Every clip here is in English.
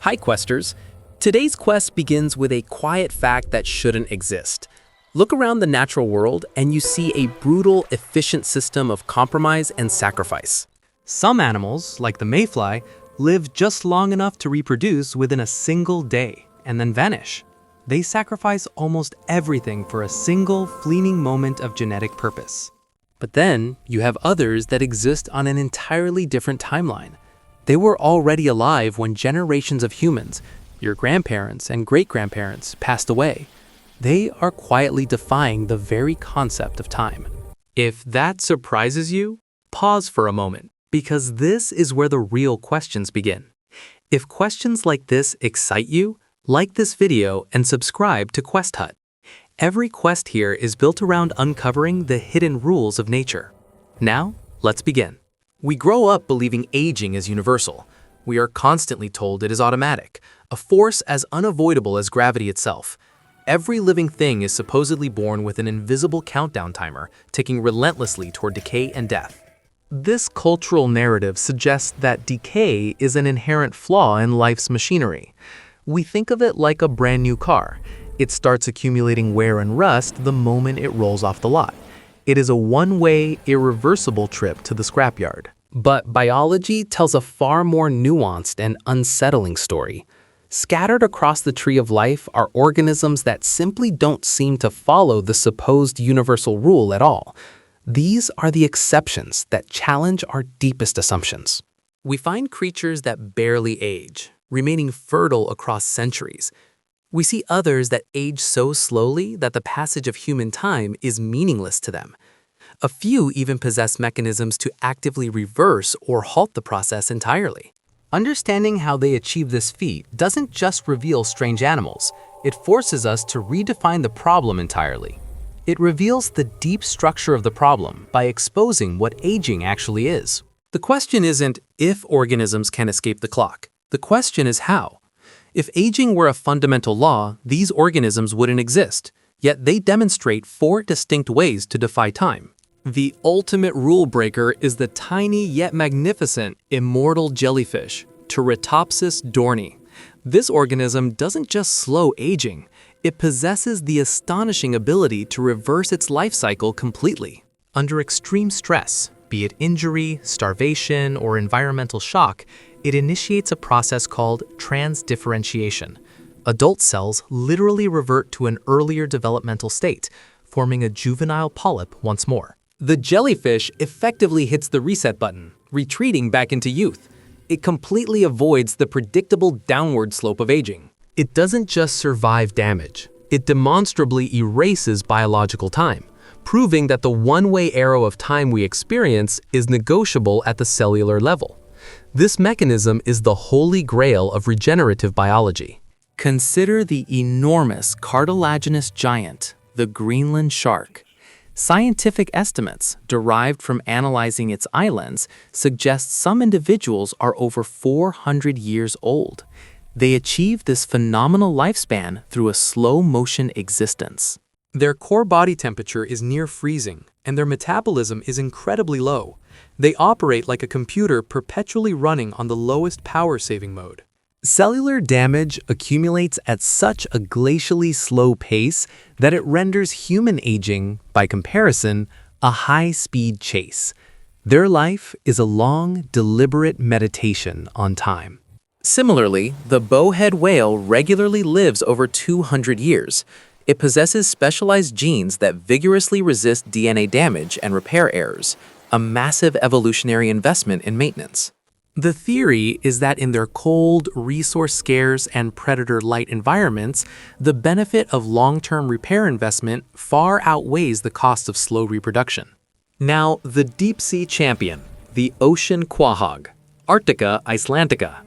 Hi Questers! Today's quest begins with a quiet fact that shouldn't exist. Look around the natural world and you see a brutal, efficient system of compromise and sacrifice. Some animals, like the mayfly, live just long enough to reproduce within a single day and then vanish. They sacrifice almost everything for a single, fleeting moment of genetic purpose. But then you have others that exist on an entirely different timeline. They were already alive when generations of humans, your grandparents and great-grandparents, passed away. They are quietly defying the very concept of time. If that surprises you, pause for a moment, because this is where the real questions begin. If questions like this excite you, like this video and subscribe to QuestHut. Every quest here is built around uncovering the hidden rules of nature. Now, let's begin. We grow up believing aging is universal. We are constantly told it is automatic, a force as unavoidable as gravity itself. Every living thing is supposedly born with an invisible countdown timer, ticking relentlessly toward decay and death. This cultural narrative suggests that decay is an inherent flaw in life's machinery. We think of it like a brand new car. It starts accumulating wear and rust the moment it rolls off the lot. It is a one-way, irreversible trip to the scrapyard. But biology tells a far more nuanced and unsettling story. Scattered across the tree of life are organisms that simply don't seem to follow the supposed universal rule at all. These are the exceptions that challenge our deepest assumptions. We find creatures that barely age, remaining fertile across centuries. We see others that age so slowly that the passage of human time is meaningless to them. A few even possess mechanisms to actively reverse or halt the process entirely. Understanding how they achieve this feat doesn't just reveal strange animals, it forces us to redefine the problem entirely. It reveals the deep structure of the problem by exposing what aging actually is. The question isn't if organisms can escape the clock. The question is how. If aging were a fundamental law, these organisms wouldn't exist, yet they demonstrate 4 distinct ways to defy time. The ultimate rule breaker is the tiny yet magnificent immortal jellyfish, Tradeoff dorni. This organism doesn't just slow aging, it possesses the astonishing ability to reverse its life cycle completely. Under extreme stress, be it injury, starvation, or environmental shock, it initiates a process called transdifferentiation. Adult cells literally revert to an earlier developmental state, forming a juvenile polyp once more. The jellyfish effectively hits the reset button, retreating back into youth. It completely avoids the predictable downward slope of aging. It doesn't just survive damage, it demonstrably erases biological time, proving that the one-way arrow of time we experience is negotiable at the cellular level. This mechanism is the holy grail of regenerative biology. Consider the enormous cartilaginous giant, the Greenland shark. Scientific estimates, derived from analyzing its eyelens, suggest some individuals are over 400 years old. They achieve this phenomenal lifespan through a slow-motion existence. Their core body temperature is near freezing, and their metabolism is incredibly low. They operate like a computer perpetually running on the lowest power-saving mode. Cellular damage accumulates at such a glacially slow pace that it renders human aging, by comparison, a high-speed chase. Their life is a long, deliberate meditation on time. Similarly, the bowhead whale regularly lives over 200 years. It possesses specialized genes that vigorously resist DNA damage and repair errors, a massive evolutionary investment in maintenance. The theory is that in their cold, resource-scarce, and predator-light environments, the benefit of long-term repair investment far outweighs the cost of slow reproduction. Now, the deep-sea champion, the ocean quahog, Arctica icelandica.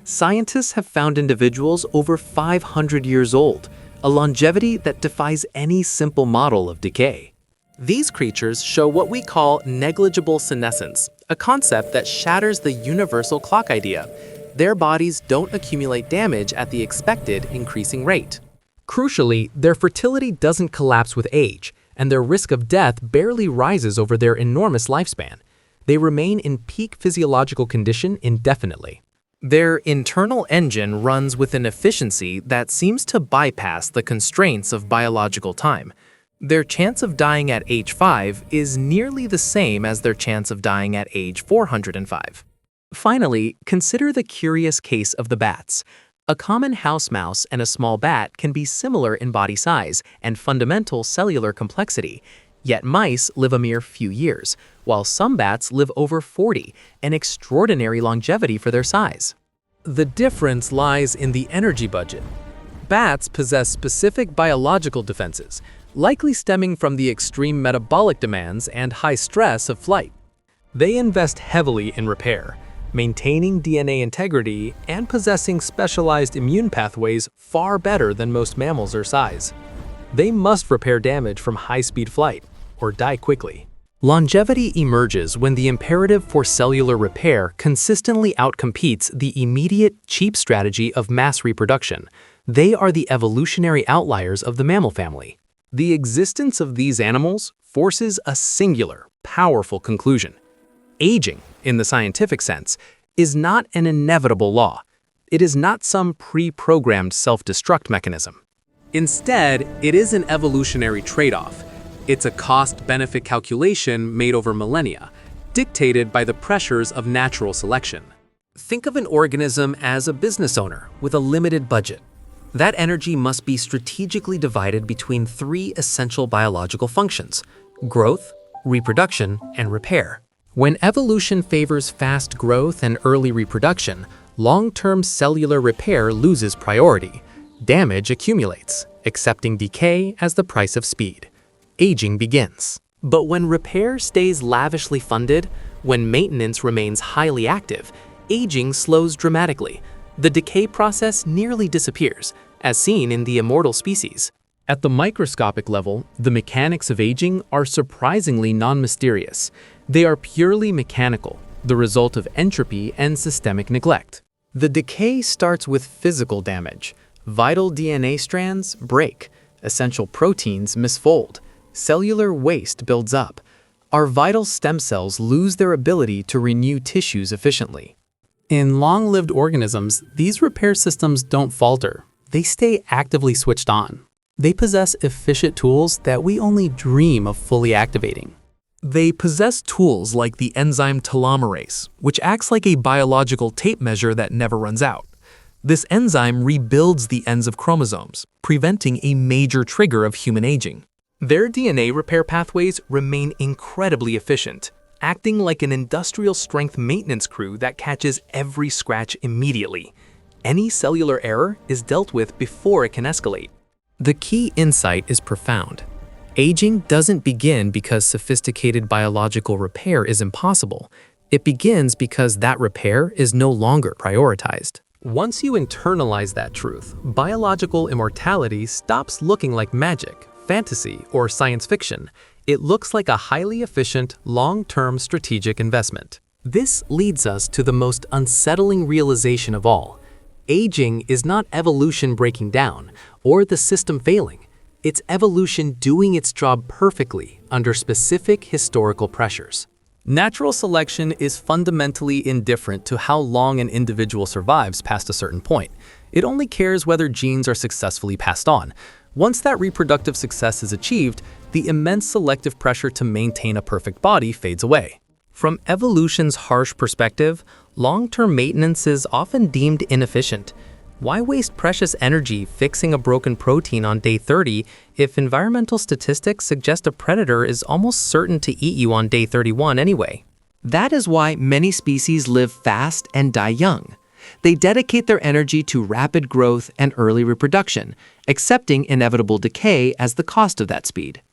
Scientists have found individuals over 500 years old, a longevity that defies any simple model of decay. These creatures show what we call negligible senescence, a concept that shatters the universal clock idea. Their bodies don't accumulate damage at the expected increasing rate. Crucially, their fertility doesn't collapse with age, and their risk of death barely rises over their enormous lifespan. They remain in peak physiological condition indefinitely. Their internal engine runs with an efficiency that seems to bypass the constraints of biological time. Their chance of dying at age 5 is nearly the same as their chance of dying at age 405. Finally, consider the curious case of the bats. A common house mouse and a small bat can be similar in body size and fundamental cellular complexity, yet mice live a mere few years, while some bats live over 40, an extraordinary longevity for their size. The difference lies in the energy budget. Bats possess specific biological defenses, likely stemming from the extreme metabolic demands and high stress of flight. They invest heavily in repair, maintaining DNA integrity and possessing specialized immune pathways far better than most mammals their size. They must repair damage from high-speed flight or die quickly. Longevity emerges when the imperative for cellular repair consistently outcompetes the immediate, cheap strategy of mass reproduction. They are the evolutionary outliers of the mammal family. The existence of these animals forces a singular, powerful conclusion. Aging, in the scientific sense, is not an inevitable law. It is not some pre-programmed self-destruct mechanism. Instead, it is an evolutionary trade-off. It's a cost-benefit calculation made over millennia, dictated by the pressures of natural selection. Think of an organism as a business owner with a limited budget. That energy must be strategically divided between 3 essential biological functions: growth, reproduction, and repair. When evolution favors fast growth and early reproduction, long-term cellular repair loses priority. Damage accumulates, accepting decay as the price of speed. Aging begins. But when repair stays lavishly funded, when maintenance remains highly active, aging slows dramatically. The decay process nearly disappears, as seen in the Immortal species. At the microscopic level, the mechanics of aging are surprisingly non-mysterious. They are purely mechanical, the result of entropy and systemic neglect. The decay starts with physical damage. Vital DNA strands break, essential proteins misfold, cellular waste builds up. Our vital stem cells lose their ability to renew tissues efficiently. In long-lived organisms, these repair systems don't falter. They stay actively switched on. They possess efficient tools that we only dream of fully activating. They possess tools like the enzyme telomerase, which acts like a biological tape measure that never runs out. This enzyme rebuilds the ends of chromosomes, preventing a major trigger of human aging. Their DNA repair pathways remain incredibly efficient, acting like an industrial-strength maintenance crew that catches every scratch immediately. Any cellular error is dealt with before it can escalate. The key insight is profound. Aging doesn't begin because sophisticated biological repair is impossible. It begins because that repair is no longer prioritized. Once you internalize that truth, biological immortality stops looking like magic, fantasy, or science fiction. It looks like a highly efficient, long-term strategic investment. This leads us to the most unsettling realization of all. Aging is not evolution breaking down or the system failing. It's evolution doing its job perfectly under specific historical pressures. Natural selection is fundamentally indifferent to how long an individual survives past a certain point. It only cares whether genes are successfully passed on. Once that reproductive success is achieved, the immense selective pressure to maintain a perfect body fades away. From evolution's harsh perspective, long-term maintenance is often deemed inefficient. Why waste precious energy fixing a broken protein on day 30 if environmental statistics suggest a predator is almost certain to eat you on day 31 anyway? That is why many species live fast and die young. They dedicate their energy to rapid growth and early reproduction, accepting inevitable decay as the cost of that speed.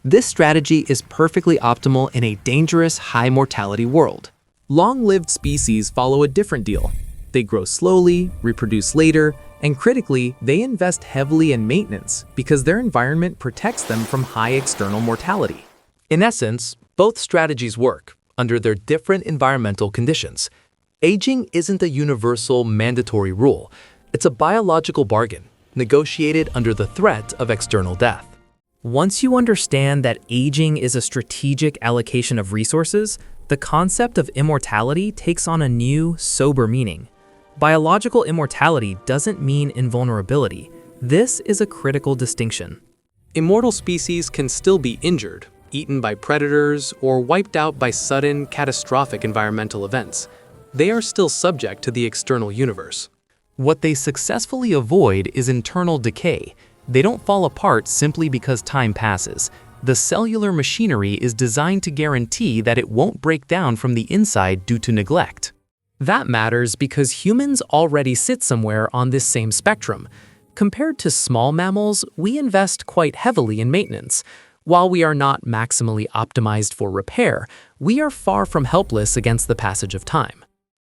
This strategy is perfectly optimal in a dangerous, high-mortality world. Long-lived species follow a different deal. They grow slowly, reproduce later, and critically, they invest heavily in maintenance because their environment protects them from high external mortality. In essence, both strategies work under their different environmental conditions. Aging isn't a universal, mandatory rule. It's a biological bargain, negotiated under the threat of external death. Once you understand that aging is a strategic allocation of resources, the concept of immortality takes on a new, sober meaning. Biological immortality doesn't mean invulnerability. This is a critical distinction. Immortal species can still be injured, eaten by predators, or wiped out by sudden, catastrophic environmental events. They are still subject to the external universe. What they successfully avoid is internal decay. They don't fall apart simply because time passes. The cellular machinery is designed to guarantee that it won't break down from the inside due to neglect. That matters because humans already sit somewhere on this same spectrum. Compared to small mammals, we invest quite heavily in maintenance. While we are not maximally optimized for repair, we are far from helpless against the passage of time.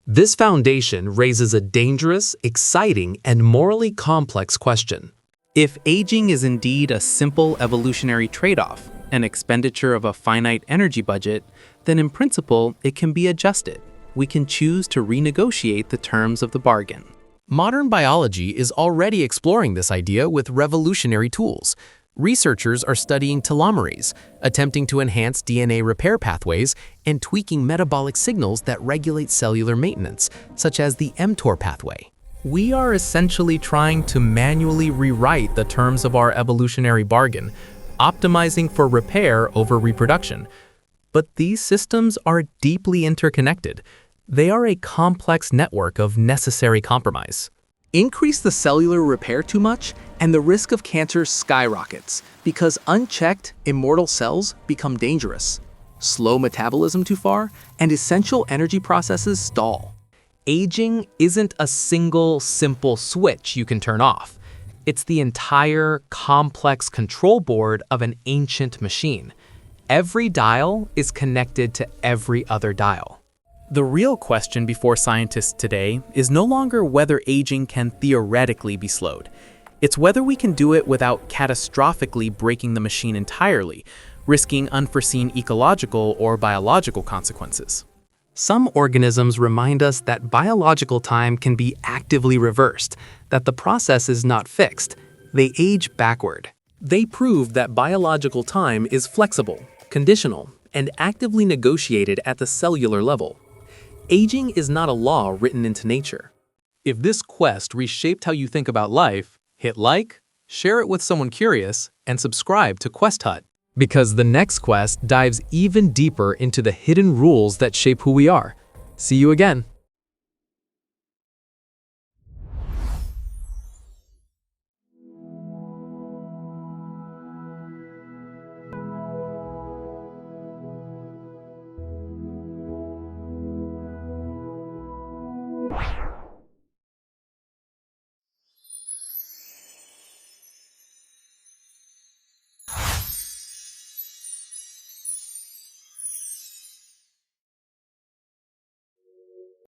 This foundation raises a dangerous, exciting, and morally complex question. If aging is indeed a simple evolutionary trade-off, an expenditure of a finite energy budget, then in principle, it can be adjusted. We can choose to renegotiate the terms of the bargain. Modern biology is already exploring this idea with revolutionary tools. Researchers are studying telomerase, attempting to enhance DNA repair pathways, and tweaking metabolic signals that regulate cellular maintenance, such as the mTOR pathway. We are essentially trying to manually rewrite the terms of our evolutionary bargain, optimizing for repair over reproduction. But these systems are deeply interconnected. They are a complex network of necessary compromise. Increase the cellular repair too much, and the risk of cancer skyrockets because unchecked, immortal cells become dangerous. Slow metabolism too far, and essential energy processes stall. Aging isn't a single, simple switch you can turn off. It's the entire, complex control board of an ancient machine. Every dial is connected to every other dial. The real question before scientists today is no longer whether aging can theoretically be slowed. It's whether we can do it without catastrophically breaking the machine entirely, risking unforeseen ecological or biological consequences. Some organisms remind us that biological time can be actively reversed, that the process is not fixed. They age backward. They prove that biological time is flexible, conditional, and actively negotiated at the cellular level. Aging is not a law written into nature. If this quest reshaped how you think about life, hit like, share it with someone curious, and subscribe to QuestHut. Because the next quest dives even deeper into the hidden rules that shape who we are. See you again.